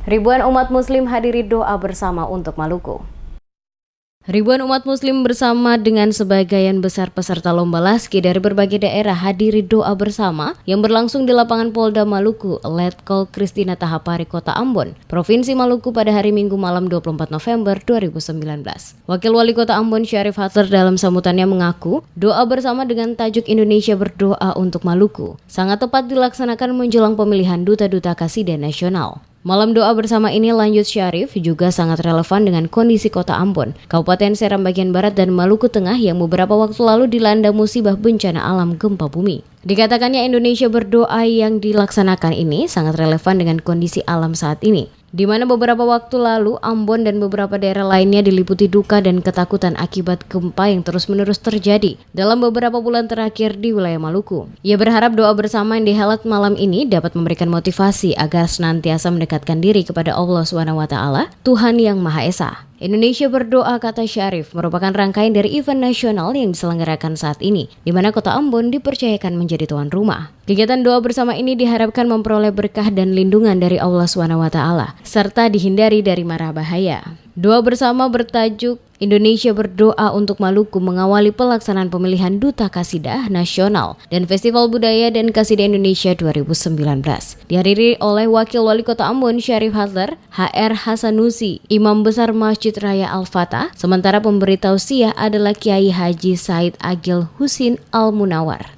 Ribuan umat muslim hadiri doa bersama untuk Maluku. Ribuan umat muslim bersama dengan sebagian besar peserta lomba laski dari berbagai daerah hadiri doa bersama yang berlangsung di lapangan Polda Maluku, Letkol Kristina Tahapari, Kota Ambon, Provinsi Maluku pada hari Minggu malam 24 November 2019. Wakil Wali Kota Ambon Syarif Hatler dalam sambutannya mengaku doa bersama dengan tajuk Indonesia Berdoa untuk Maluku sangat tepat dilaksanakan menjelang pemilihan Duta-Duta Kasida Nasional. Malam doa bersama ini, lanjut Syarif, juga sangat relevan dengan kondisi Kota Ambon, Kabupaten Seram bagian Barat dan Maluku Tengah yang beberapa waktu lalu dilanda musibah bencana alam gempa bumi. Dikatakannya Indonesia Berdoa yang dilaksanakan ini sangat relevan dengan kondisi alam saat ini, di mana beberapa waktu lalu Ambon dan beberapa daerah lainnya diliputi duka dan ketakutan akibat gempa yang terus-menerus terjadi dalam beberapa bulan terakhir di wilayah Maluku. Ia berharap doa bersama yang dihelat malam ini dapat memberikan motivasi agar senantiasa mendekatkan diri kepada Allah SWT, Tuhan Yang Maha Esa. Indonesia Berdoa, kata Syarif, merupakan rangkaian dari event nasional yang diselenggarakan saat ini, di mana Kota Ambon dipercayakan menjadi tuan rumah. Kegiatan doa bersama ini diharapkan memperoleh berkah dan lindungan dari Allah SWT, serta dihindari dari mara bahaya. Doa bersama bertajuk Indonesia Berdoa untuk Maluku mengawali pelaksanaan pemilihan Duta Kasidah Nasional dan Festival Budaya dan Kasidah Indonesia 2019. Dihadiri oleh Wakil Wali Kota Ambon Syarif Hatler, HR Hasanusi, Imam Besar Masjid Raya Al-Fatah, sementara pemberi tausiah adalah Kiai Haji Said Agil Husin Al-Munawar.